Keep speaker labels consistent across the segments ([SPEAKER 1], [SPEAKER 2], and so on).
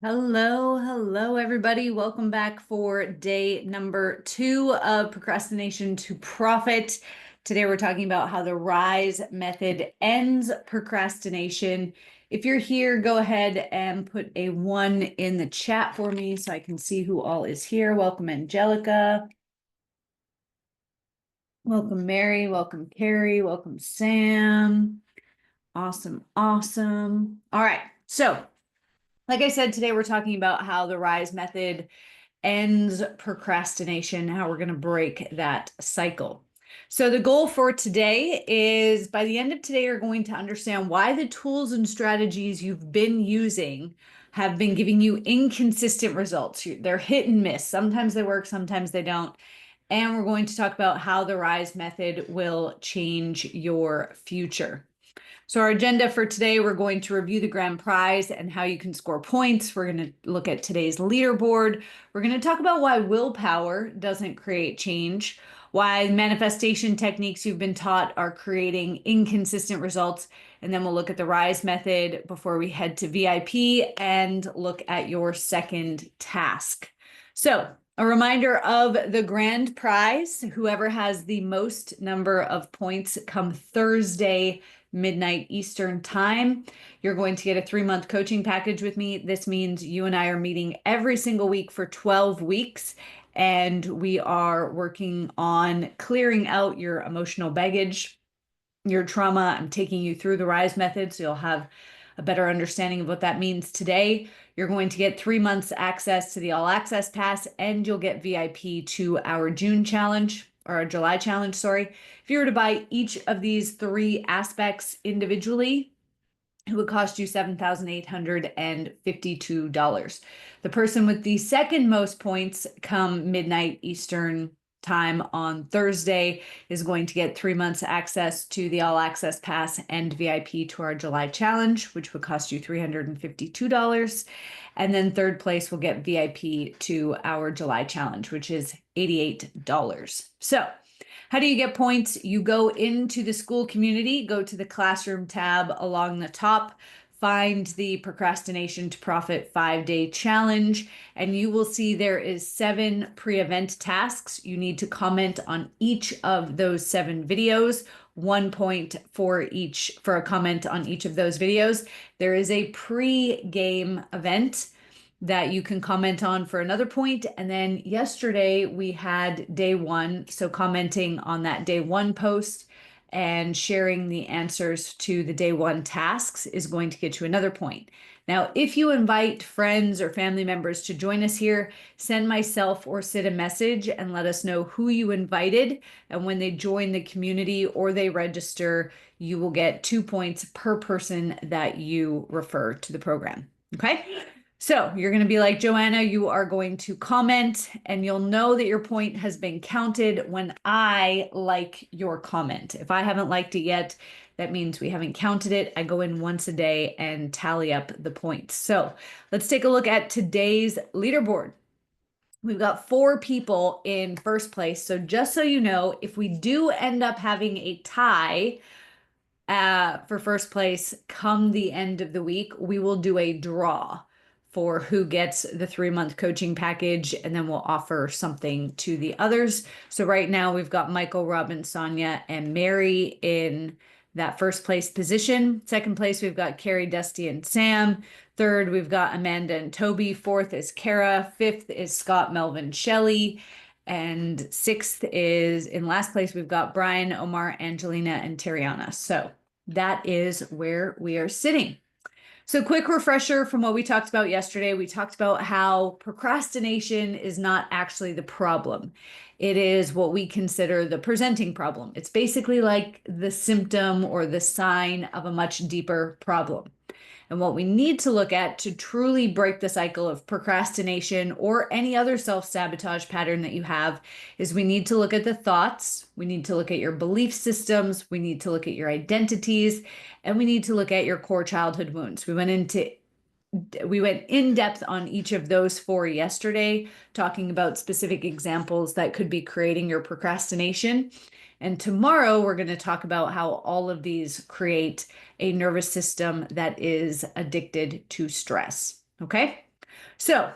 [SPEAKER 1] Hello, everybody. Welcome back for day number 2 of Procrastination to Profit. Today, we're talking about how the RISE method ends procrastination. If you're here, go ahead and put a 1 in the chat for me so I can see who all is here. Welcome, Angelica. Welcome, Mary. Welcome, Carrie. Welcome, Sam. Awesome. All right. So, like I said, today we're talking about how the RISE method ends procrastination, how we're going to break that cycle. So the goal for today is by the end of today, you're going to understand why the tools and strategies you've been using have been giving you inconsistent results. They're hit and miss. Sometimes they work, sometimes they don't. And we're going to talk about how the RISE method will change your future. So our agenda for today, we're going to review the grand prize and how you can score points. We're going to look at today's leaderboard. We're going to talk about why willpower doesn't create change, why manifestation techniques you've been taught are creating inconsistent results, and then we'll look at the RISE method before we head to VIP and look at your second task. So a reminder of the grand prize, whoever has the most number of points come Thursday midnight Eastern time, you're going to get a 3-month coaching package with me. This means you and I are meeting every single week for 12 weeks, and we are working on clearing out your emotional baggage, your trauma. I'm taking you through the RISE method so you'll have a better understanding of what that means today. You're going to get 3 months access to the All Access Pass, and you'll get VIP to our June challenge, or our July challenge, sorry. If you were to buy each of these 3 aspects individually, it would cost you $7,852. The person with the second most points come midnight Eastern time on Thursday is going to get 3 months access to the All Access Pass and VIP to our July challenge, which would cost you $352. And then third place will get VIP to our July challenge, which is $88. So how do you get points? You go into the school community, go to the classroom tab along the top, find the Procrastination to Profit 5-day challenge, and you will see there is 7 pre-event tasks. You need to comment on each of those 7 videos, 1 point for a comment on each of those videos. There is a pre-game event that you can comment on for another point. And then yesterday we had day 1. So commenting on that day 1 post and sharing the answers to the day 1 tasks is going to get you another point. Now, if you invite friends or family members to join us here, send myself or Sid a message and let us know who you invited. And when they join the community or they register, you will get 2 points per person that you refer to the program. Okay? So you're going to be like, Joanna, you are going to comment, and you'll know that your point has been counted when I like your comment. If I haven't liked it yet, that means we haven't counted it. I go in once a day and tally up the points. So let's take a look at today's leaderboard. We've got 4 people in first place. So just so you know, if we do end up having a tie for first place come the end of the week, we will do a draw for who gets the 3-month coaching package, and then we'll offer something to the others. So right now we've got Michael, Robin, Sonia, and Mary in that first place position. Second place, we've got Carrie, Dusty, and Sam. Third, we've got Amanda and Toby. Fourth is Kara. Fifth is Scott, Melvin, Shelley. And sixth is, in last place, we've got Brian, Omar, Angelina, and Tariana. So that is where we are sitting. So quick refresher from what we talked about yesterday. We talked about how procrastination is not actually the problem. It is what we consider the presenting problem. It's basically like the symptom or the sign of a much deeper problem. And what we need to look at to truly break the cycle of procrastination or any other self-sabotage pattern that you have is we need to look at the thoughts, we need to look at your belief systems, we need to look at your identities, and we need to look at your core childhood wounds. We went in depth on each of those 4 yesterday, talking about specific examples that could be creating your procrastination. And tomorrow we're going to talk about how all of these create a nervous system that is addicted to stress. Okay? So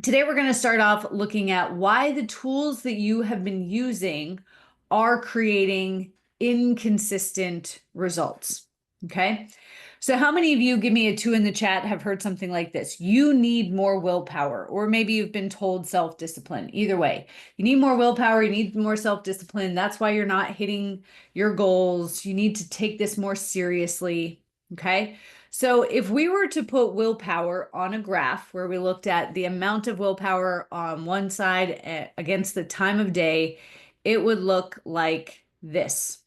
[SPEAKER 1] today we're going to start off looking at why the tools that you have been using are creating inconsistent results. Okay. So how many of you, give me a 2 in the chat, have heard something like this? You need more willpower, or maybe you've been told self-discipline. Either way, you need more willpower, you need more self-discipline. That's why you're not hitting your goals. You need to take this more seriously. Okay. So if we were to put willpower on a graph where we looked at the amount of willpower on one side against the time of day, it would look like this.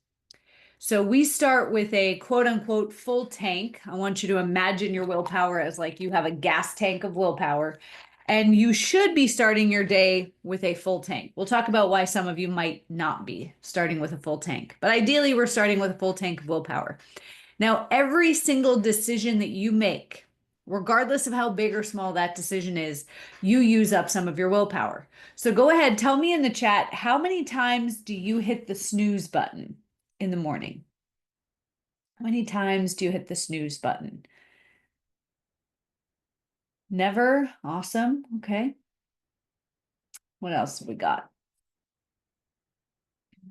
[SPEAKER 1] So we start with a quote unquote full tank. I want you to imagine your willpower as like you have a gas tank of willpower, and you should be starting your day with a full tank. We'll talk about why some of you might not be starting with a full tank, but ideally we're starting with a full tank of willpower. Now, every single decision that you make, regardless of how big or small that decision is, you use up some of your willpower. So go ahead, tell me in the chat, how many times do you hit the snooze button in the morning? How many times do you hit the snooze button? Never? Awesome. Okay. What else have we got?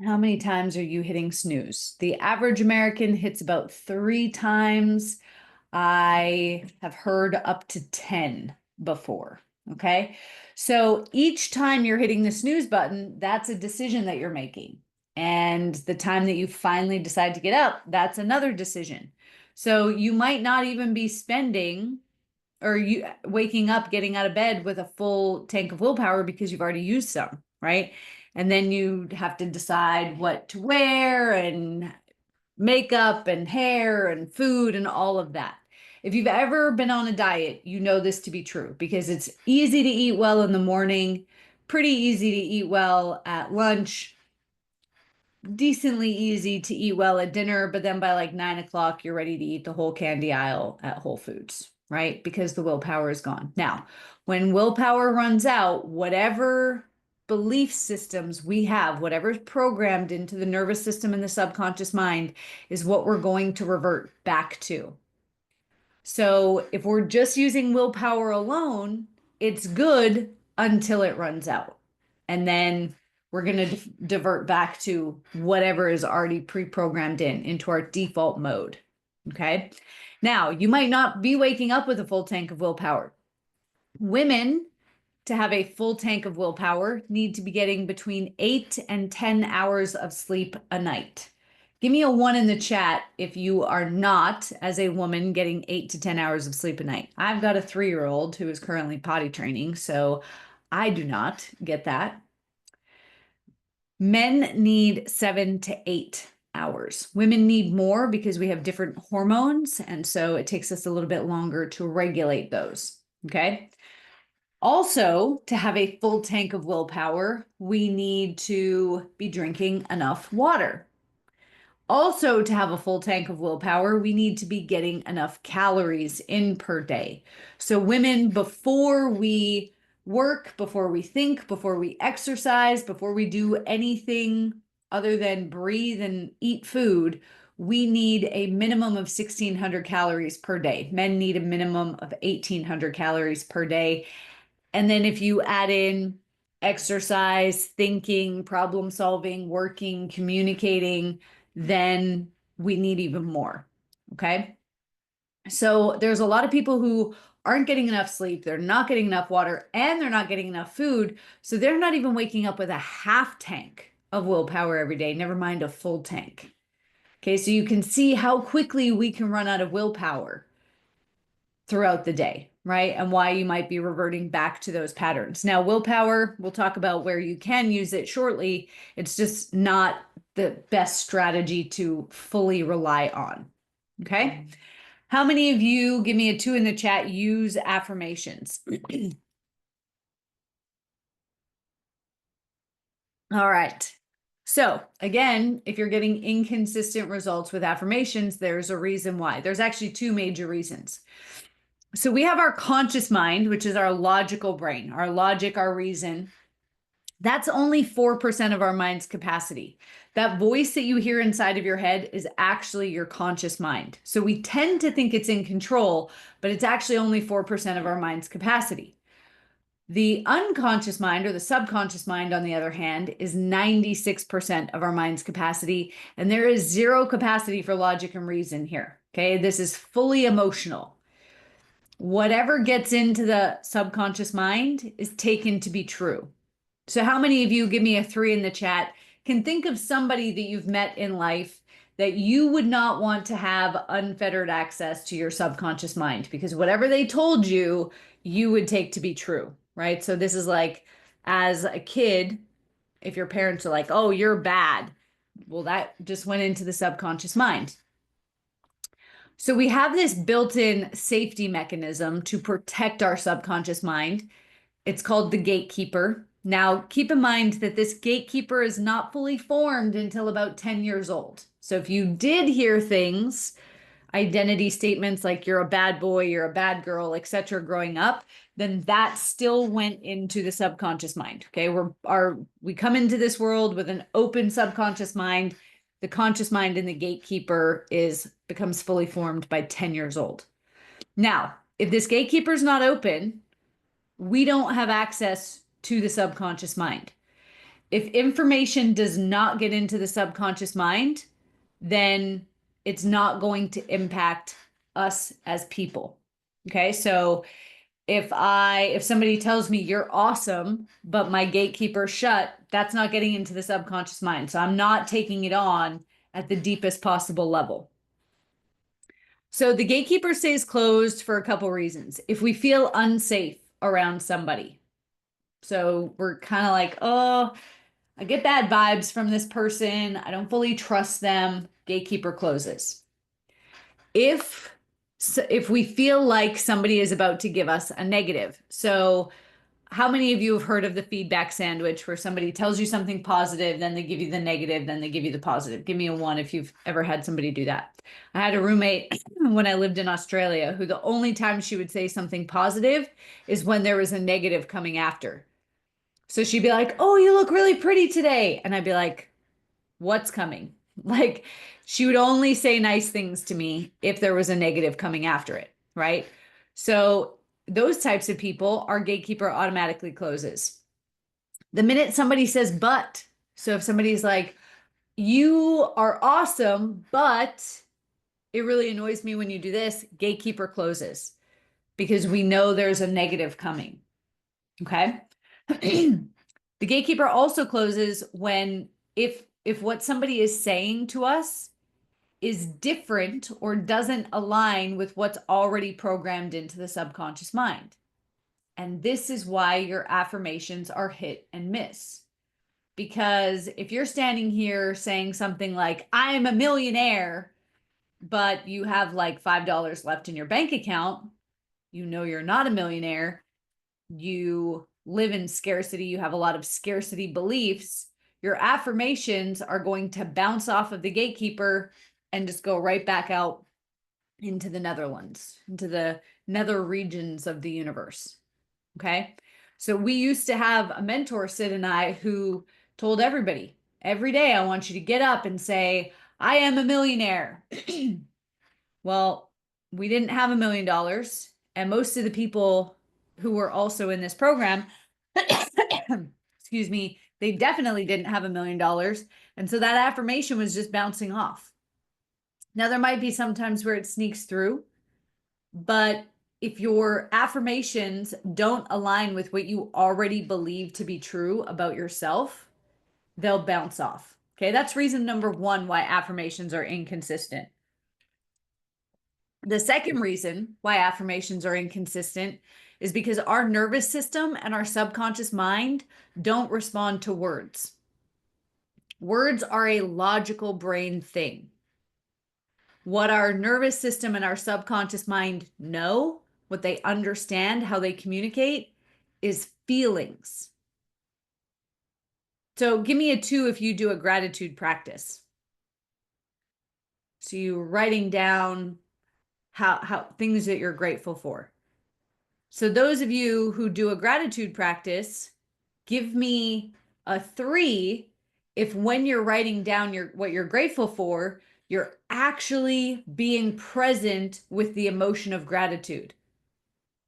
[SPEAKER 1] How many times are you hitting snooze? The average American hits about 3 times. I have heard up to 10 before. Okay. So each time you're hitting the snooze button, that's a decision that you're making. And the time that you finally decide to get up, that's another decision. So you might not even be spending or you waking up, getting out of bed with a full tank of willpower because you've already used some, right? And then you have to decide what to wear and makeup and hair and food and all of that. If you've ever been on a diet, you know this to be true because it's easy to eat well in the morning, pretty easy to eat well at lunch, decently easy to eat well at dinner, but then by like 9 o'clock, you're ready to eat the whole candy aisle at Whole Foods, right? Because the willpower is gone. Now, when willpower runs out, whatever belief systems we have, whatever's programmed into the nervous system and the subconscious mind is what we're going to revert back to. So if we're just using willpower alone, it's good until it runs out. And then we're going to divert back to whatever is already pre-programmed into our default mode. Okay. Now, you might not be waking up with a full tank of willpower. Women, to have a full tank of willpower, need to be getting between 8 and 10 hours of sleep a night. Give me a 1 in the chat if you are not, as a woman, getting 8 to 10 hours of sleep a night. I've got a 3-year-old who is currently potty training, so I do not get that. Men need 7 to 8 hours. Women need more because we have different hormones, and so it takes us a little bit longer to regulate those, okay? Also, to have a full tank of willpower, we need to be drinking enough water. Also, to have a full tank of willpower, we need to be getting enough calories in per day. So women, before we work, before we think, before we exercise, before we do anything other than breathe and eat food, we need a minimum of 1,600 calories per day. Men need a minimum of 1,800 calories per day. And then if you add in exercise, thinking, problem solving, working, communicating, then we need even more. Okay. So there's a lot of people who aren't getting enough sleep, they're not getting enough water, and they're not getting enough food. So they're not even waking up with a half tank of willpower every day, never mind a full tank. Okay. So you can see how quickly we can run out of willpower throughout the day, right? And why you might be reverting back to those patterns. Now, willpower, we'll talk about where you can use it shortly. It's just not the best strategy to fully rely on. Okay. How many of you, give me a 2 in the chat, use affirmations? All right. So again, if you're getting inconsistent results with affirmations, there's a reason why. There's actually 2 major reasons. So we have our conscious mind, which is our logical brain, our logic, our reason. That's only 4% of our mind's capacity. That voice that you hear inside of your head is actually your conscious mind. So we tend to think it's in control, but it's actually only 4% of our mind's capacity. The unconscious mind, or the subconscious mind, on the other hand, is 96% of our mind's capacity. And there is zero capacity for logic and reason here. Okay. This is fully emotional. Whatever gets into the subconscious mind is taken to be true. So how many of you, give me a 3 in the chat, can think of somebody that you've met in life that you would not want to have unfettered access to your subconscious mind, because whatever they told you, you would take to be true, right? So this is like, as a kid, if your parents are like, oh, you're bad, well, that just went into the subconscious mind. So we have this built-in safety mechanism to protect our subconscious mind. It's called the gatekeeper. Now, keep in mind that this gatekeeper is not fully formed until about 10 years old. So if you did hear things, identity statements like you're a bad boy, you're a bad girl, etc., growing up, then that still went into the subconscious mind. Okay, we come into this world with an open subconscious mind. The conscious mind in the gatekeeper becomes fully formed by 10 years old. Now, if this gatekeeper is not open, we don't have access to the subconscious mind. If information does not get into the subconscious mind, then it's not going to impact us as people. Okay, so if somebody tells me you're awesome, but my gatekeeper's shut, that's not getting into the subconscious mind. So I'm not taking it on at the deepest possible level. So the gatekeeper stays closed for a couple reasons. If we feel unsafe around somebody, so we're kind of like, oh, I get bad vibes from this person, I don't fully trust them, gatekeeper closes. If we feel like somebody is about to give us a negative, so how many of you have heard of the feedback sandwich, where somebody tells you something positive, then they give you the negative, then they give you the positive? Give me a 1 if you've ever had somebody do that. I had a roommate when I lived in Australia who the only time she would say something positive is when there was a negative coming after. So she'd be like, oh, you look really pretty today. And I'd be like, what's coming? Like, she would only say nice things to me if there was a negative coming after it, right? So those types of people, our gatekeeper automatically closes. The minute somebody says but, so if somebody's like, you are awesome, but it really annoys me when you do this, gatekeeper closes, because we know there's a negative coming. Okay. The gatekeeper also closes when if what somebody is saying to us is different or doesn't align with what's already programmed into the subconscious mind. And this is why your affirmations are hit and miss. Because if you're standing here saying something like, I am a millionaire, but you have like $5 left in your bank account, you know you're not a millionaire, you live in scarcity, you have a lot of scarcity beliefs, your affirmations are going to bounce off of the gatekeeper and just go right back out into the Netherlands, into the nether regions of the universe. Okay. So we used to have a mentor, Sid and I, who told everybody every day, I want you to get up and say, I am a millionaire. Well, we didn't have $1 million. And most of the people who were also in this program, excuse me, they definitely didn't have $1 million. And so that affirmation was just bouncing off. Now, there might be some times where it sneaks through, but if your affirmations don't align with what you already believe to be true about yourself, they'll bounce off. Okay, that's reason number 1 why affirmations are inconsistent. The second reason why affirmations are inconsistent is because our nervous system and our subconscious mind don't respond to words. Words are a logical brain thing. What our nervous system and our subconscious mind know, what they understand, how they communicate, is feelings. So give me a 2 if you do a gratitude practice. So you're writing down how things that you're grateful for. So those of you who do a gratitude practice, give me A 3, if when you're writing down what you're grateful for, you're actually being present with the emotion of gratitude.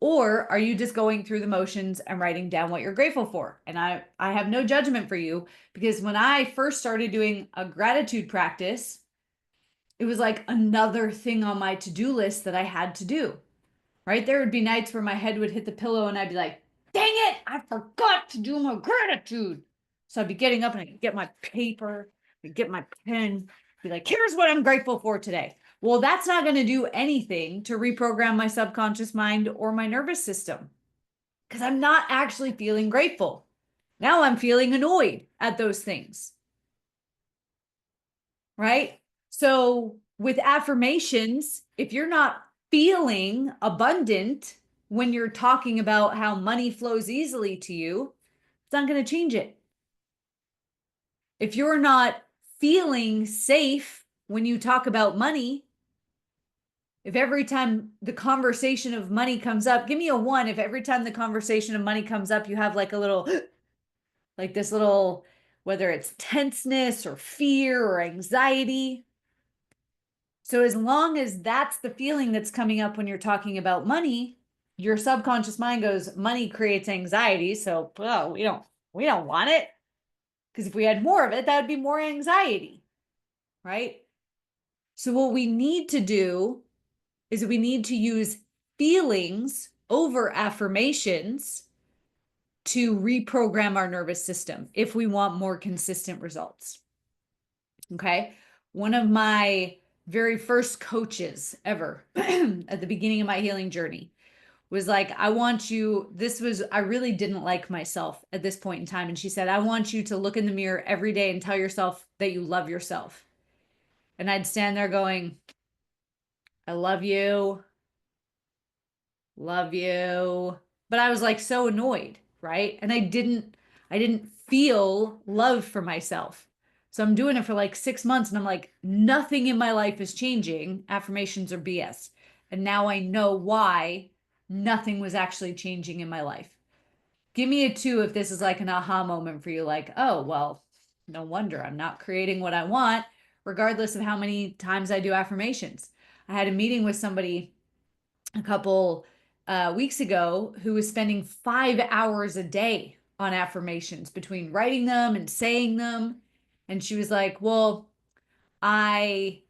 [SPEAKER 1] Or are you just going through the motions and writing down what you're grateful for? And I have no judgment for you, because when I first started doing a gratitude practice, it was like another thing on my to-do list that I had to do. Right? There would be nights where my head would hit the pillow and I'd be like, dang it, I forgot to do my gratitude. So I'd be getting up and I'd get my paper, I'd get my pen, be like, here's what I'm grateful for today. Well, that's not going to do anything to reprogram my subconscious mind or my nervous system, because I'm not actually feeling grateful. Now I'm feeling annoyed at those things. Right? So with affirmations, if you're not feeling abundant when you're talking about how money flows easily to you, it's not going to change it. If you're not feeling safe when you talk about money, if every time the conversation of money comes up, give me a 1 if every time the conversation of money comes up, you have like a little, like this little, whether it's tenseness or fear or anxiety. So as long as that's the feeling that's coming up when you're talking about money, your subconscious mind goes, money creates anxiety. So, well, we don't want it. Because if we had more of it, that would be more anxiety, right? So what we need to do is we need to use feelings over affirmations to reprogram our nervous system if we want more consistent results. Okay. One of my very first coaches ever at the beginning of my healing journey was like, I want you, I really didn't like myself at this point in time. And she said, I want you to look in the mirror every day and tell yourself that you love yourself. And I'd stand there going, I love you. Love you. But I was like so annoyed, right? And I didn't feel love for myself. So I'm doing it for like 6 months and I'm like, nothing in my life is changing. Affirmations are BS. And now I know why nothing was actually changing in my life. Give me a 2 if this is like an aha moment for you, like, oh, well, no wonder I'm not creating what I want, regardless of how many times I do affirmations. I had a meeting with somebody a couple weeks ago who was spending 5 hours a day on affirmations between writing them and saying them. And she was like, well, I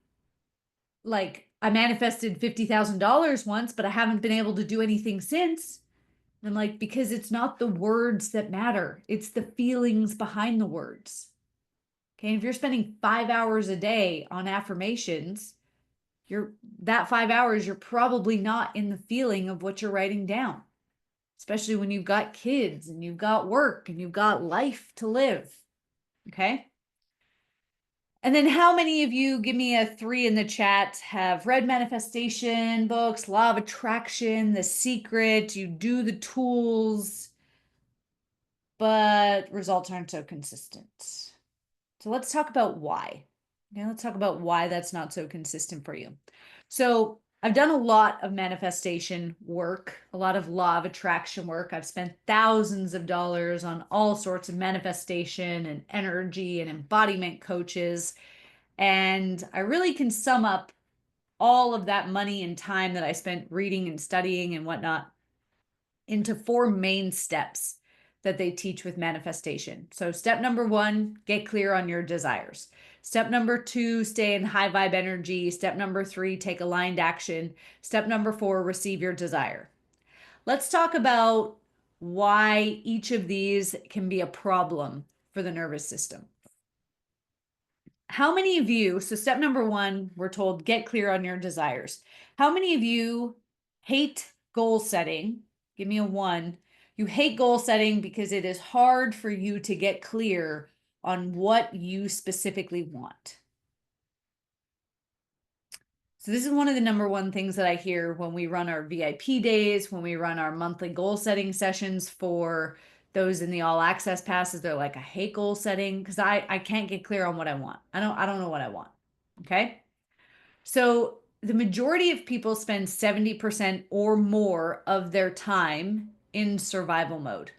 [SPEAKER 1] I manifested $50,000 once, but I haven't been able to do anything since. And I'm like, because it's not the words that matter. It's the feelings behind the words. Okay. And if you're spending 5 hours a day on affirmations, that 5 hours, you're probably not in the feeling of what you're writing down, especially when you've got kids and you've got work and you've got life to live. Okay. And then how many of you, give me a 3 in the chat, have read manifestation books, Law of Attraction, The Secret, you do the tools, but results aren't so consistent. So let's talk about why. Okay, let's talk about why that's not so consistent for you. So I've done a lot of manifestation work, a lot of law of attraction work. I've spent thousands of dollars on all sorts of manifestation and energy and embodiment coaches. And I really can sum up all of that money and time that I spent reading and studying and whatnot into 4 main steps that they teach with manifestation. So step number 1, get clear on your desires. Step number 2, stay in high vibe energy. Step number 3, take aligned action. Step number 4, receive your desire. Let's talk about why each of these can be a problem for the nervous system. How many of you, so step number 1, we're told get clear on your desires. How many of you hate goal setting? Give me a 1. You hate goal setting because it is hard for you to get clear on what you specifically want. So this is one of the number 1 things that I hear when we run our VIP days, when we run our monthly goal setting sessions for those in the all access passes. They're like, I hate goal setting because I can't get clear on what I want. I don't know what I want. Okay. So the majority of people spend 70% or more of their time in survival mode.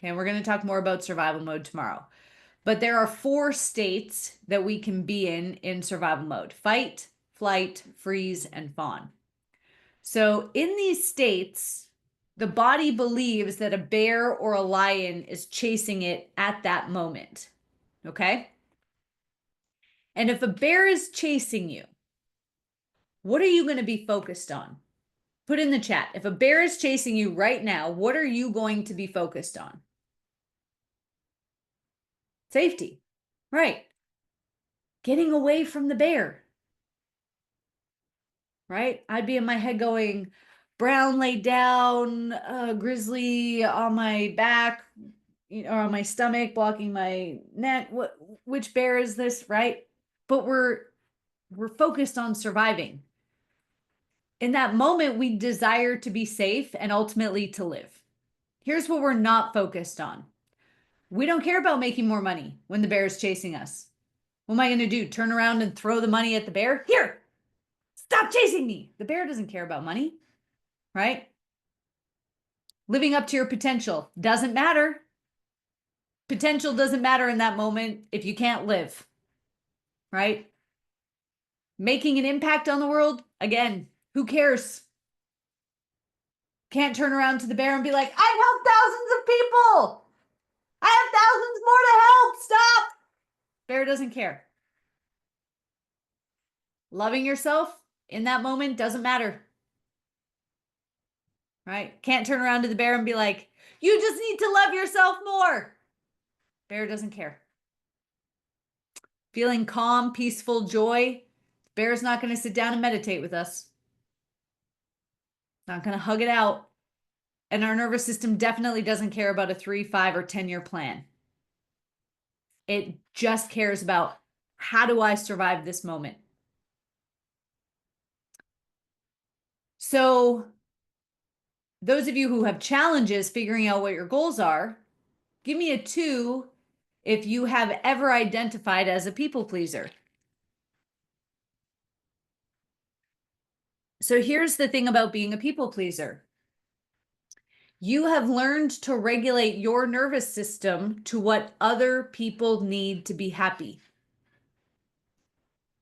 [SPEAKER 1] Okay, and we're going to talk more about survival mode tomorrow. But there are 4 states that we can be in survival mode: fight, flight, freeze, and fawn. So in these states, the body believes that a bear or a lion is chasing it at that moment. Okay? And if a bear is chasing you, what are you going to be focused on? Put in the chat. If a bear is chasing you right now, what are you going to be focused on? Safety. Right. Getting away from the bear. Right? I'd be in my head going, brown laid down, grizzly on my back, or on my stomach, blocking my neck. Which bear is this, right? But we're focused on surviving. In that moment, we desire to be safe and ultimately to live. Here's what we're not focused on. We don't care about making more money when the bear is chasing us. What am I going to do? Turn around and throw the money at the bear? Here, stop chasing me. The bear doesn't care about money, right? Living up to your potential doesn't matter. Potential doesn't matter in that moment if you can't live, right? Making an impact on the world, again, who cares? Can't turn around to the bear and be like, I've helped thousands of people. I have thousands more to help. Stop. Bear doesn't care. Loving yourself in that moment doesn't matter, right? Can't turn around to the bear and be like, you just need to love yourself more. Bear doesn't care. Feeling calm, peaceful, joy. Bear's not going to sit down and meditate with us. Not going to hug it out. And our nervous system definitely doesn't care about a 3, 5, or 10-year plan. It just cares about, how do I survive this moment? So those of you who have challenges figuring out what your goals are, give me a 2 if you have ever identified as a people pleaser. So here's the thing about being a people pleaser. You have learned to regulate your nervous system to what other people need to be happy.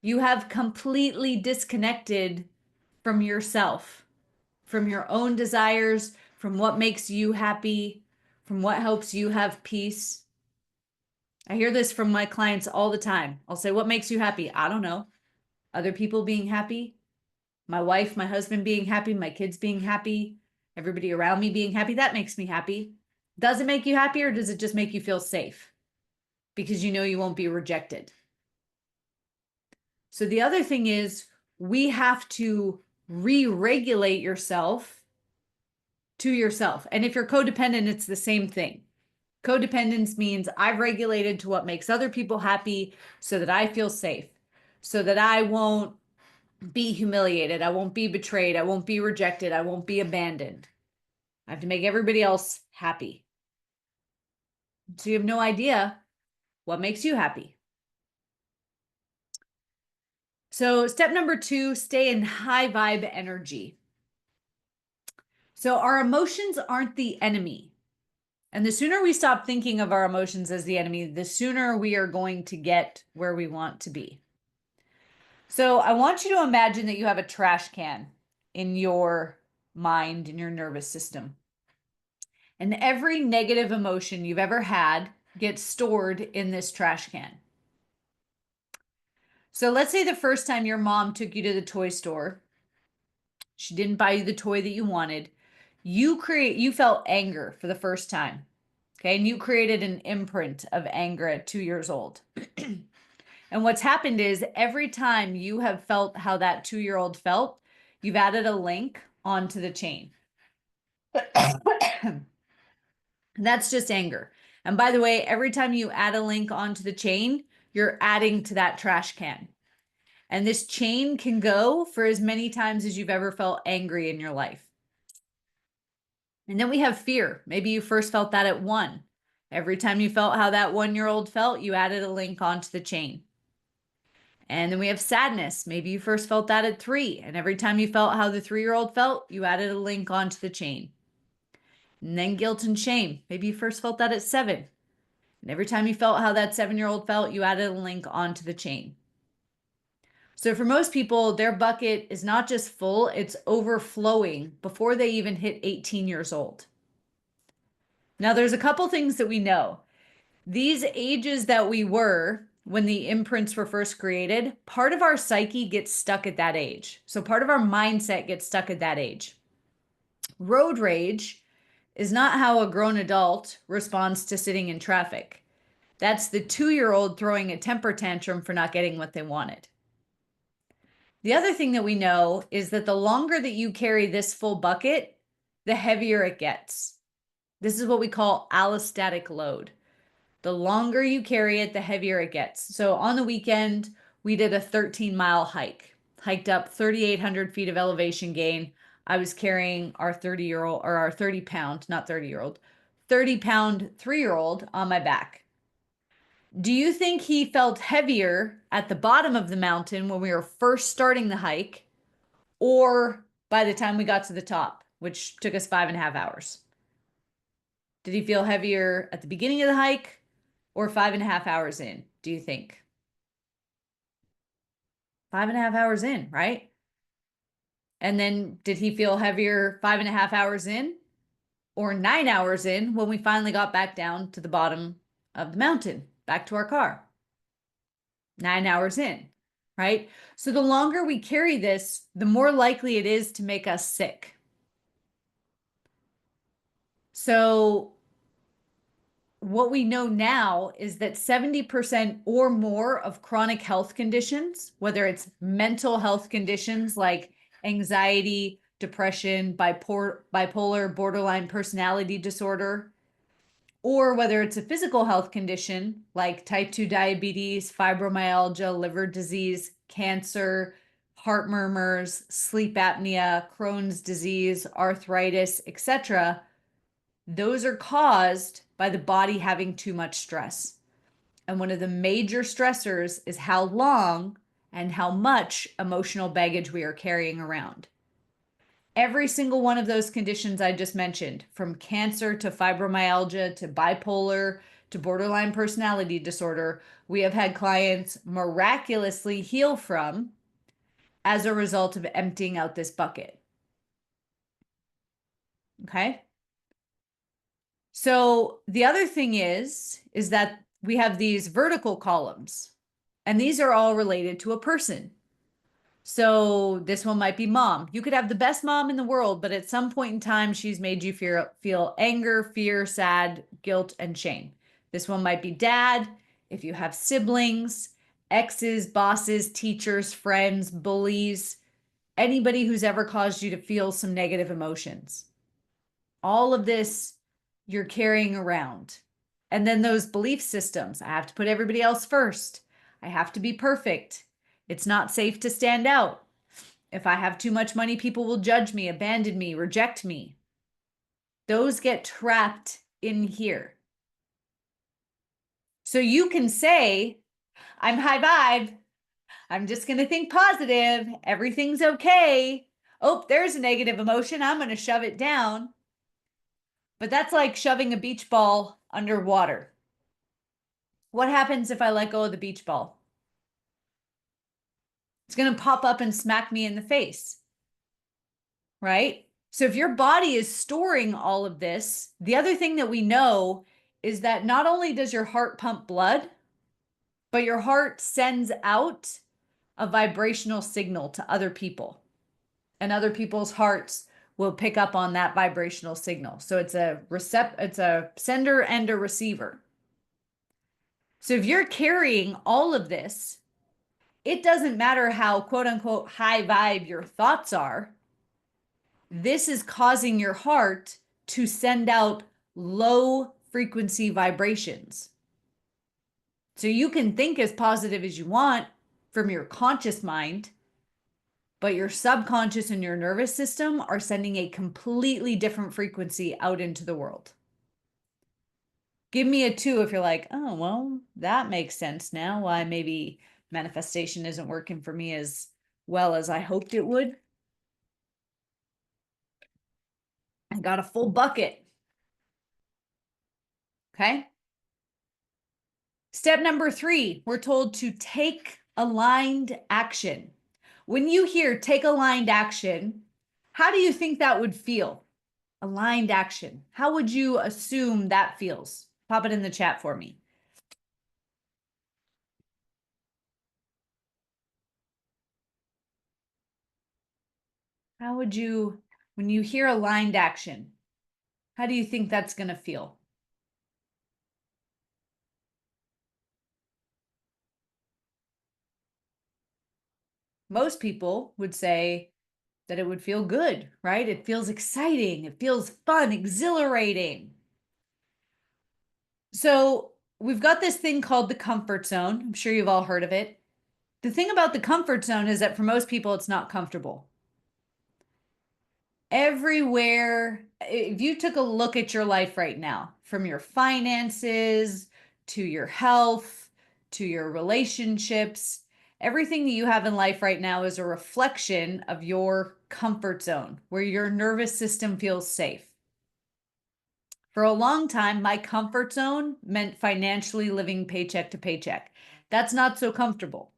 [SPEAKER 1] You have completely disconnected from yourself, from your own desires, from what makes you happy, from what helps you have peace. I hear this from my clients all the time. I'll say, what makes you happy? I don't know. Other people being happy, my wife, my husband being happy, my kids being happy, everybody around me being happy. That makes me happy. Does it make you happy, or does it just make you feel safe? Because you know you won't be rejected. So the other thing is, we have to re-regulate yourself to yourself. And if you're codependent, it's the same thing. Codependence means I've regulated to what makes other people happy so that I feel safe, so that I won't be humiliated, I won't be betrayed, I won't be rejected, I won't be abandoned. I have to make everybody else happy. So you have no idea what makes you happy. So step number 2, stay in high vibe energy. So our emotions aren't the enemy. And the sooner we stop thinking of our emotions as the enemy, the sooner we are going to get where we want to be. So I want you to imagine that you have a trash can in your mind, in your nervous system. And every negative emotion you've ever had gets stored in this trash can. So let's say the first time your mom took you to the toy store, she didn't buy you the toy that you wanted. You felt anger for the first time. Okay. And you created an imprint of anger at 2 years old. And what's happened is every time you have felt how that 2-year-old felt, you've added a link onto the chain. That's just anger. And by the way, every time you add a link onto the chain, you're adding to that trash can. And this chain can go for as many times as you've ever felt angry in your life. And then we have fear. Maybe you first felt that at 1. Every time you felt how that 1-year-old felt, you added a link onto the chain. And then we have sadness. Maybe you first felt that at 3. And every time you felt how the 3-year-old felt, you added a link onto the chain. And then guilt and shame. Maybe you first felt that at 7. And every time you felt how that 7-year-old felt, you added a link onto the chain. So for most people, their bucket is not just full, it's overflowing before they even hit 18 years old. Now, there's a couple things that we know. These ages that we were when the imprints were first created, part of our psyche gets stuck at that age. So part of our mindset gets stuck at that age. Road rage is not how a grown adult responds to sitting in traffic. That's the 2-year-old throwing a temper tantrum for not getting what they wanted. The other thing that we know is that the longer that you carry this full bucket, the heavier it gets. This is what we call allostatic load. The longer you carry it, the heavier it gets. So on the weekend, we did a 13-mile hike, hiked up 3,800 feet of elevation gain. I was carrying our 30-year-old, or our 30-pound, not 30-year-old, 30-pound 3-year-old on my back. Do you think he felt heavier at the bottom of the mountain when we were first starting the hike, or by the time we got to the top, which took us 5.5 hours? Did he feel heavier at the beginning of the hike or 5.5 hours in, do you think? 5.5 hours in, right? And then did he feel heavier 5.5 hours in or 9 hours in when we finally got back down to the bottom of the mountain, back to our car? 9 hours in, right? So the longer we carry this, the more likely it is to make us sick. So what we know now is that 70% or more of chronic health conditions, whether it's mental health conditions like anxiety, depression, bipolar, borderline personality disorder, or whether it's a physical health condition like type 2 diabetes, fibromyalgia, liver disease, cancer, heart murmurs, sleep apnea, Crohn's disease, arthritis, etc., those are caused by the body having too much stress. And one of the major stressors is how long and how much emotional baggage we are carrying around. Every single one of those conditions I just mentioned, from cancer to fibromyalgia to bipolar to borderline personality disorder, we have had clients miraculously heal from as a result of emptying out this bucket. Okay? So the other thing is that we have these vertical columns, and these are all related to a person. So this one might be mom. You could have the best mom in the world, but at some point in time, she's made you feel anger, fear, sad, guilt, and shame. This one might be dad. If you have siblings, exes, bosses, teachers, friends, bullies, anybody who's ever caused you to feel some negative emotions. All of this you're carrying around. And then those belief systems. I have to put everybody else first. I have to be perfect. It's not safe to stand out. If I have too much money, people will judge me, abandon me, reject me. Those get trapped in here. So you can say, I'm high vibe. I'm just going to think positive. Everything's okay. Oh, there's a negative emotion. I'm going to shove it down. But that's like shoving a beach ball underwater. What happens if I let go of the beach ball? It's going to pop up and smack me in the face, right? So if your body is storing all of this, the other thing that we know is that not only does your heart pump blood, but your heart sends out a vibrational signal to other people, and other people's hearts will pick up on that vibrational signal. So it's a sender and a receiver. So if you're carrying all of this, it doesn't matter how quote unquote high vibe your thoughts are. This is causing your heart to send out low frequency vibrations. So you can think as positive as you want from your conscious mind, but your subconscious and your nervous system are sending a completely different frequency out into the world. Give me a 2 if you're like, oh, well, that makes sense now why maybe manifestation isn't working for me as well as I hoped it would. I got a full bucket. Okay. Step number 3, we're told to take aligned action. When you hear take aligned action, how do you think that would feel? Aligned action. How would you assume that feels? Pop it in the chat for me. How would you, when you hear aligned action, how do you think that's going to feel? Most people would say that it would feel good, right? It feels exciting. It feels fun, exhilarating. So we've got this thing called the comfort zone. I'm sure you've all heard of it. The thing about the comfort zone is that for most people, it's not comfortable. Everywhere, if you took a look at your life right now, from your finances to your health to your relationships, everything that you have in life right now is a reflection of your comfort zone, where your nervous system feels safe. For a long time, my comfort zone meant financially living paycheck to paycheck. That's not so comfortable.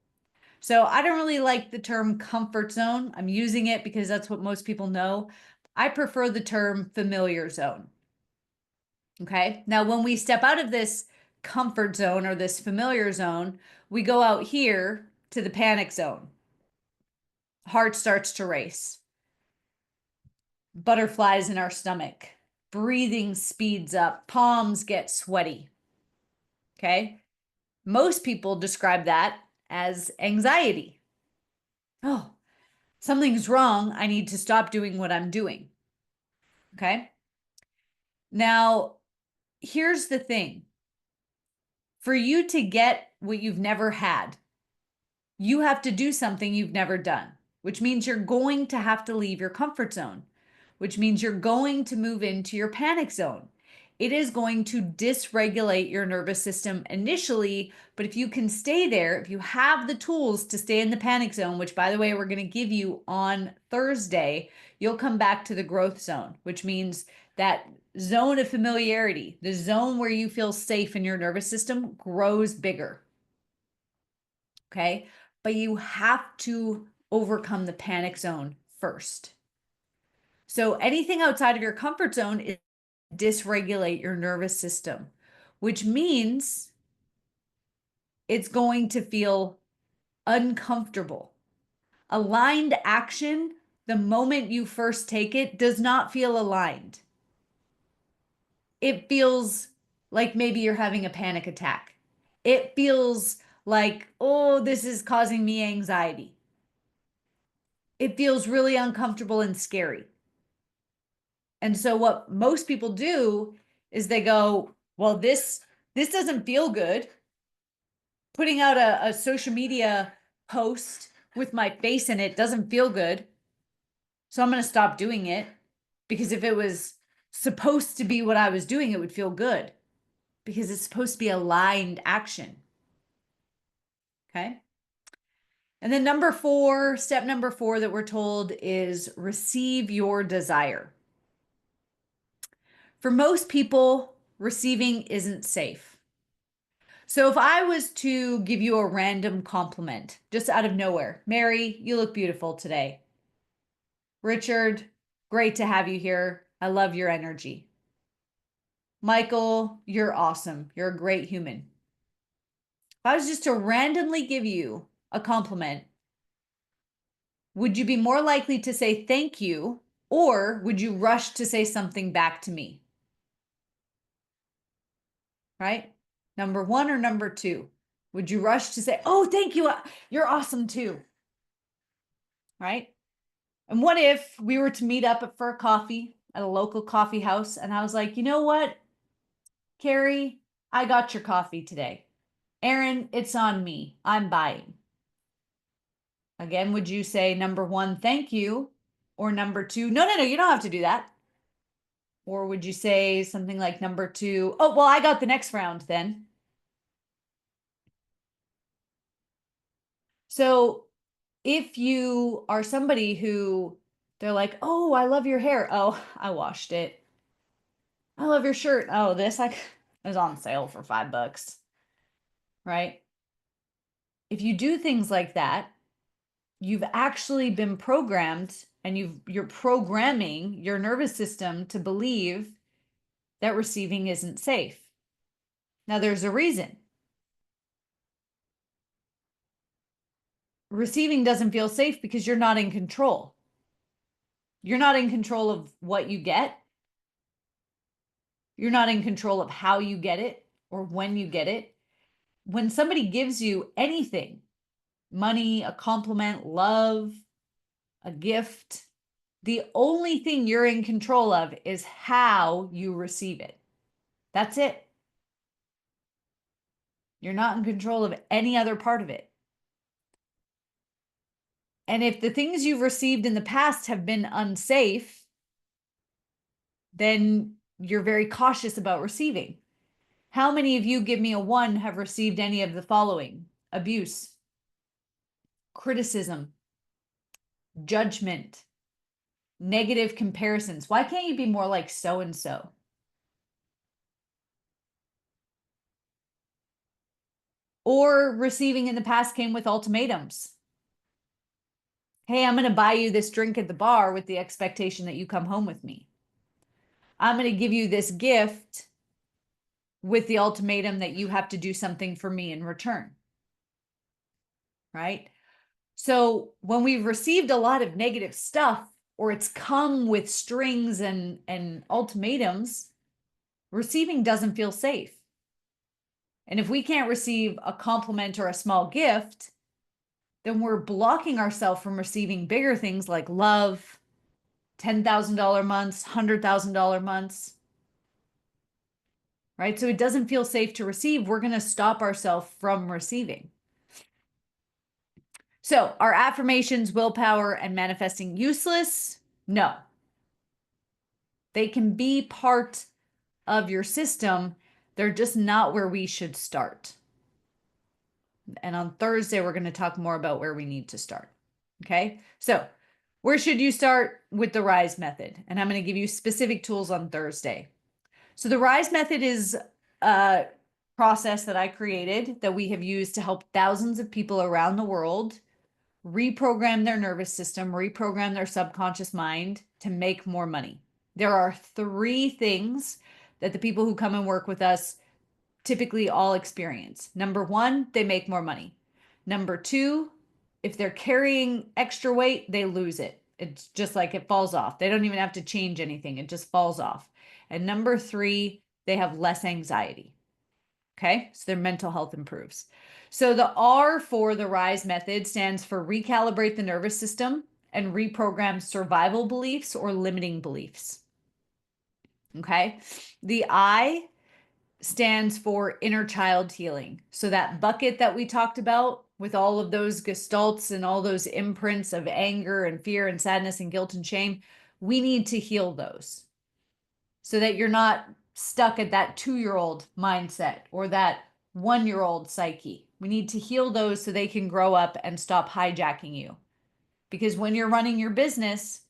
[SPEAKER 1] So I don't really like the term comfort zone. I'm using it because that's what most people know. I prefer the term familiar zone. Okay. Now, when we step out of this comfort zone or this familiar zone, we go out here to the panic zone. Heart starts to race, butterflies in our stomach, breathing speeds up, palms get sweaty. Okay. Most people describe that as anxiety. Oh, something's wrong. I need to stop doing what I'm doing. Okay. Now, here's the thing, for you to get what you've never had, you have to do something you've never done, which means you're going to have to leave your comfort zone, which means you're going to move into your panic zone. It is going to dysregulate your nervous system initially, but if you can stay there, if you have the tools to stay in the panic zone, which by the way, we're going to give you on Thursday, you'll come back to the growth zone, which means that zone of familiarity, the zone where you feel safe in your nervous system, grows bigger. Okay. But you have to overcome the panic zone first. So anything outside of your comfort zone is dysregulate your nervous system, which means it's going to feel uncomfortable. Aligned action, the moment you first take it, does not feel aligned. It feels like maybe you're having a panic attack. It feels like, oh, this is causing me anxiety. It feels really uncomfortable and scary. And so what most people do is they go, well, this doesn't feel good. Putting out a social media post with my face in it doesn't feel good. So I'm going to stop doing it, because if it was supposed to be what I was doing, it would feel good, because it's supposed to be aligned action. Okay. And then step number 4 that we're told is receive your desire. For most people, receiving isn't safe. So if I was to give you a random compliment just out of nowhere, Mary, you look beautiful today. Richard, great to have you here. I love your energy. Michael, you're awesome. You're a great human. If I was just to randomly give you a compliment, would you be more likely to say thank you, or would you rush to say something back to me? Right? Number 1 or number 2? Would you rush to say, oh, thank you, you're awesome too? Right? And what if we were to meet up for a coffee at a local coffee house, and I was like, you know what, Carrie, I got your coffee today. Aaron, it's on me. I'm buying. Again, would you say number 1, thank you, or number 2, no, you don't have to do that? Or would you say something like number 2, oh, well, I got the next round then? So if you are somebody who they're like, oh, I love your hair. Oh, I washed it. I love your shirt. Oh, this, It was on sale for $5, right? If you do things like that, you've actually been programmed, and you're programming your nervous system to believe that receiving isn't safe. Now, there's a reason. Receiving doesn't feel safe because you're not in control. You're not in control of what you get. You're not in control of how you get it or when you get it. When somebody gives you anything, money, a compliment, love, a gift, the only thing you're in control of is how you receive it. That's it. You're not in control of any other part of it. And if the things you've received in the past have been unsafe, then you're very cautious about receiving. How many of you, give me a one, have received any of the following? Abuse, criticism, judgment, negative comparisons. Why can't you be more like so-and-so? Or receiving in the past came with ultimatums. Hey, I'm going to buy you this drink at the bar with the expectation that you come home with me. I'm going to give you this gift with the ultimatum that you have to do something for me in return. Right? So when we've received a lot of negative stuff, or it's come with strings and ultimatums, receiving doesn't feel safe. And if we can't receive a compliment or a small gift, then we're blocking ourselves from receiving bigger things like love, $10,000 months, $100,000 months, right? So it doesn't feel safe to receive. We're going to stop ourselves from receiving. So are affirmations, willpower, and manifesting useless? No. They can be part of your system. They're just not where we should start. And on Thursday, we're going to talk more about where we need to start. Okay. So where should you start? With the RISE method. And I'm going to give you specific tools on Thursday. So the RISE method is a process that I created that we have used to help thousands of people around the world reprogram their nervous system, reprogram their subconscious mind to make more money. There are 3 things that the people who come and work with us typically all experience. Number 1, they make more money. Number 2, if they're carrying extra weight, they lose it. It's just like it falls off. They don't even have to change anything. It just falls off. And number 3, they have less anxiety. Okay, so their mental health improves. So the R for the RISE method stands for recalibrate the nervous system and reprogram survival beliefs or limiting beliefs. Okay, the I stands for inner child healing. So that bucket that we talked about with all of those gestalts and all those imprints of anger and fear and sadness and guilt and shame, we need to heal those so that you're not stuck at that 2-year-old mindset or that 1-year-old psyche. We need to heal those so they can grow up and stop hijacking you. Because when you're running your business,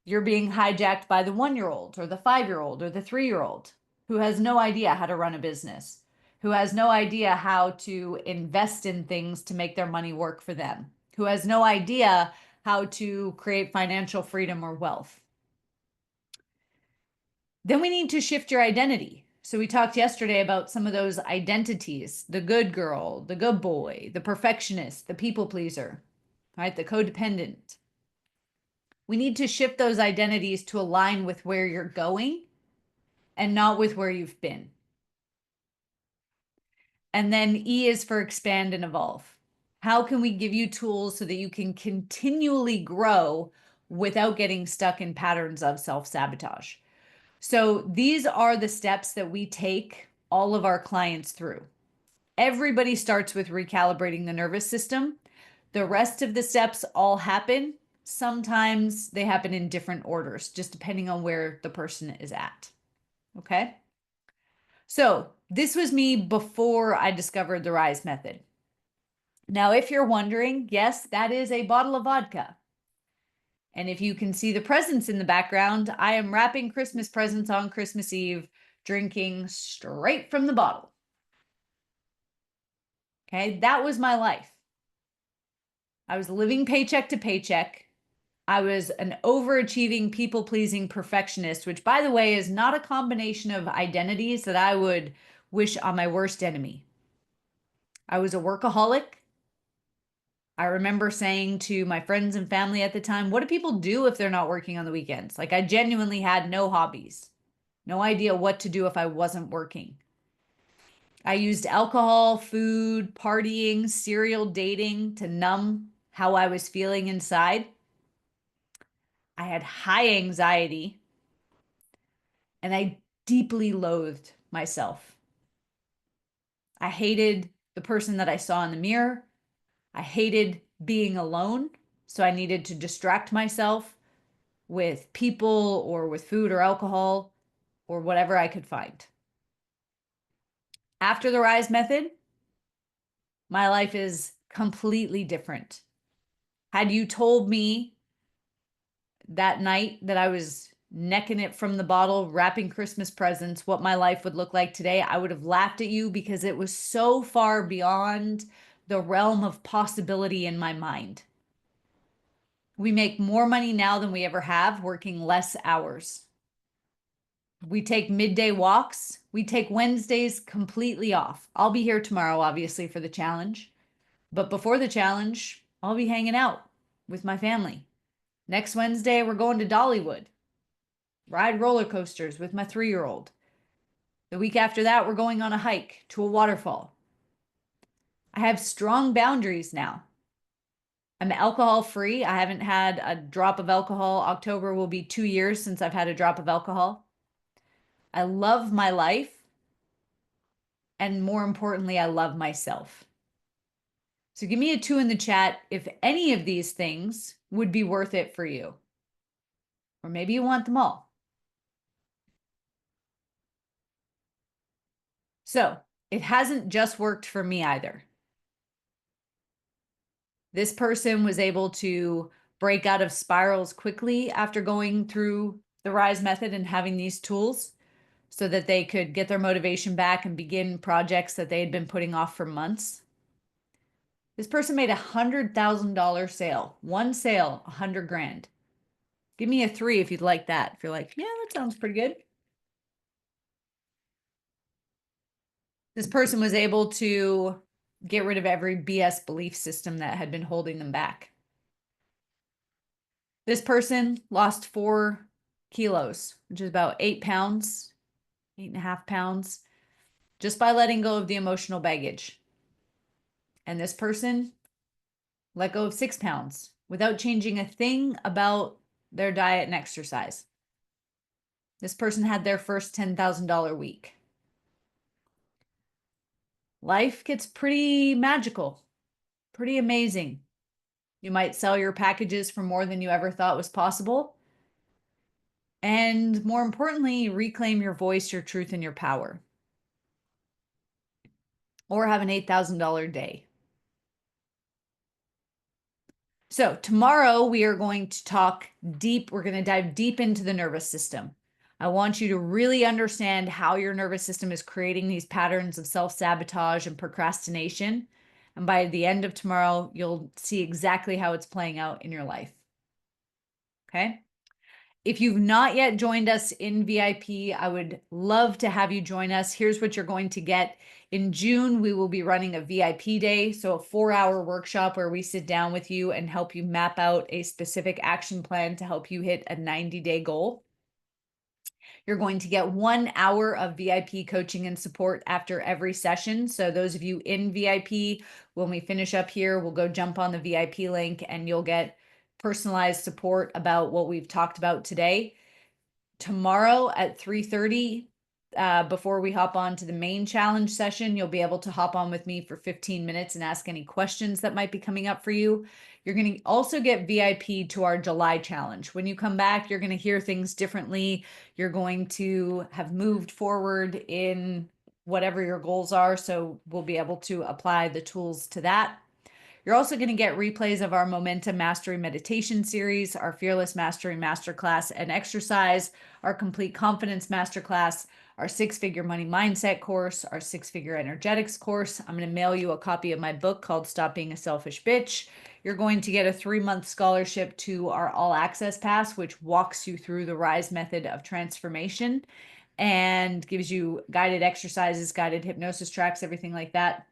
[SPEAKER 1] you're being hijacked by the 1-year-old or the 5-year-old or the 3-year-old who has no idea how to run a business, who has no idea how to invest in things to make their money work for them, who has no idea how to create financial freedom or wealth. Then we need to shift your identity. So we talked yesterday about some of those identities: the good girl, the good boy, the perfectionist, the people pleaser, right? The codependent. We need to shift those identities to align with where you're going and not with where you've been. And then E is for expand and evolve. How can we give you tools so that you can continually grow without getting stuck in patterns of self-sabotage? So these are the steps that we take all of our clients through. Everybody starts with recalibrating the nervous system. The rest of the steps all happen. Sometimes they happen in different orders, just depending on where the person is at. Okay. So this was me before I discovered the RISE method. Now, if you're wondering, yes, that is a bottle of vodka. And if you can see the presents in the background, I am wrapping Christmas presents on Christmas Eve drinking straight from the bottle. Okay, that was my life. I was living paycheck to paycheck. I was an overachieving, people pleasing perfectionist, which, by the way, is not a combination of identities that I would wish on my worst enemy. I was a workaholic. I remember saying to my friends and family at the time, what do people do if they're not working on the weekends? Like, I genuinely had no hobbies, no idea what to do if I wasn't working. I used alcohol, food, partying, serial dating to numb how I was feeling inside. I had high anxiety and I deeply loathed myself. I hated the person that I saw in the mirror. I hated being alone. So I needed to distract myself with people or with food or alcohol or whatever I could find. After the RISE method, my life is completely different. Had you told me that night that I was necking it from the bottle, wrapping Christmas presents, what my life would look like today, I would have laughed at you because it was so far beyond the realm of possibility in my mind. We make more money now than we ever have, working less hours. We take midday walks. We take Wednesdays completely off. I'll be here tomorrow, obviously, for the challenge. But before the challenge, I'll be hanging out with my family. Next Wednesday, we're going to Dollywood, ride roller coasters with my 3-year-old. The week after that, we're going on a hike to a waterfall. I have strong boundaries now. I'm alcohol free. I haven't had a drop of alcohol. October will be 2 years since I've had a drop of alcohol. I love my life. And more importantly, I love myself. So give me a 2 in the chat if any of these things would be worth it for you. Or maybe you want them all. So it hasn't just worked for me either. This person was able to break out of spirals quickly after going through the RISE method and having these tools so that they could get their motivation back and begin projects that they had been putting off for months. This person made $100,000 sale. One sale, 100 grand. Give me a 3 if you'd like that. If you're like, yeah, that sounds pretty good. This person was able to get rid of every BS belief system that had been holding them back. This person lost 4 kilos, which is about 8 pounds, 8.5 pounds, just by letting go of the emotional baggage. And this person let go of 6 pounds without changing a thing about their diet and exercise. This person had their first $10,000 week. Life gets pretty magical, pretty amazing. You might sell your packages for more than you ever thought was possible. And more importantly, reclaim your voice, your truth, and your power. Or have an $8,000 day. So tomorrow we are going to talk deep. We're going to dive deep into the nervous system. I want you to really understand how your nervous system is creating these patterns of self-sabotage and procrastination. And by the end of tomorrow, you'll see exactly how it's playing out in your life. Okay? If you've not yet joined us in VIP, I would love to have you join us. Here's what you're going to get. In June, we will be running a VIP day, so a 4-hour workshop where we sit down with you and help you map out a specific action plan to help you hit a 90-day goal. You're going to get 1 hour of VIP coaching and support after every session. So those of you in VIP, when we finish up here, we'll go jump on the VIP link and you'll get personalized support about what we've talked about today. Tomorrow at 3:30, before we hop on to the main challenge session, you'll be able to hop on with me for 15 minutes and ask any questions that might be coming up for you. You're going to also get VIP to our July challenge. When you come back, you're going to hear things differently. You're going to have moved forward in whatever your goals are. So we'll be able to apply the tools to that. You're also going to get replays of our Momentum Mastery Meditation series, our Fearless Mastery Masterclass and exercise, our Complete Confidence Masterclass, our 6-figure money mindset course, our 6-figure energetics course. I'm going to mail you a copy of my book called Stop Being a Selfish Bitch. You're going to get a 3-month scholarship to our all access pass, which walks you through the RISE method of transformation and gives you guided exercises, guided hypnosis tracks, everything like that.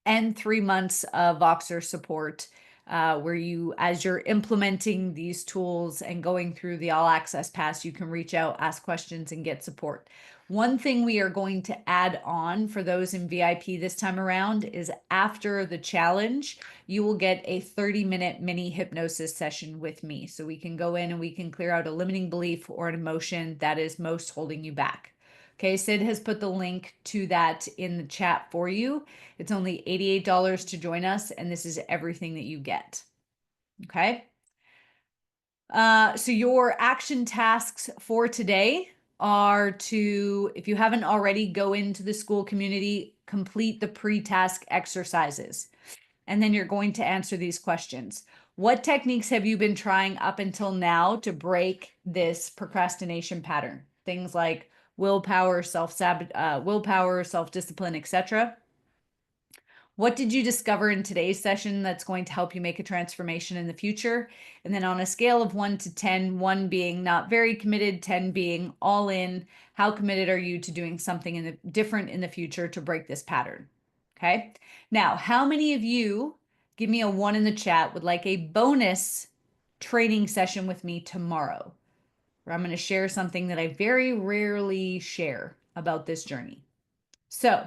[SPEAKER 1] And 3 months of Voxer support, where you, as you're implementing these tools and going through the all access pass, you can reach out, ask questions, and get support. One thing we are going to add on for those in VIP this time around is after the challenge, you will get a 30-minute mini hypnosis session with me. So we can go in and we can clear out a limiting belief or an emotion that is most holding you back. Okay, Sid has put the link to that in the chat for you. It's only $88 to join us, and this is everything that you get. Okay. So your action tasks for today are to, if you haven't already, go into the school community, complete the pre-task exercises, and then you're going to answer these questions. What techniques have you been trying up until now to break this procrastination pattern? Things like willpower, self-discipline, etc. What did you discover in today's session that's going to help you make a transformation in the future? And then on a scale of 1 to 10, 1 being not very committed, 10 being all in, how committed are you to doing something different in the future to break this pattern? Okay. Now, how many of you, give me a 1 in the chat, would like a bonus training session with me tomorrow, where I'm going to share something that I very rarely share about this journey? So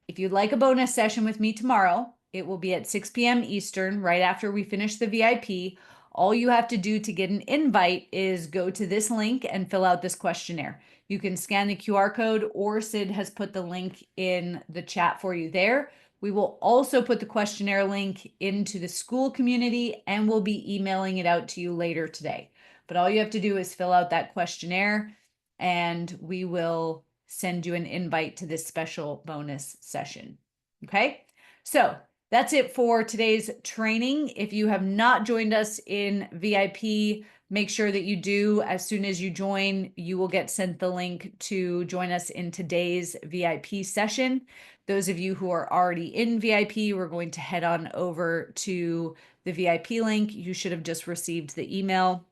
[SPEAKER 1] if you'd like a bonus session with me tomorrow, it will be at 6 p.m. Eastern, right after we finish the VIP. All you have to do to get an invite is go to this link and fill out this questionnaire. You can scan the QR code, or Sid has put the link in the chat for you there. We will also put the questionnaire link into the school community, and we'll be emailing it out to you later today. But all you have to do is fill out that questionnaire, and we will send you an invite to this special bonus session. Okay, so that's it for today's training. If you have not joined us in VIP, make sure that you do. As soon as you join, you will get sent the link to join us in today's VIP session. Those of you who are already in VIP, we're going to head on over to the VIP link. You should have just received the email,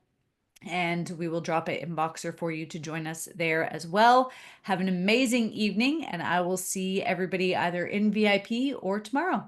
[SPEAKER 1] and we will drop it in Boxer for you to join us there as well. Have an amazing evening, and I will see everybody either in VIP or tomorrow.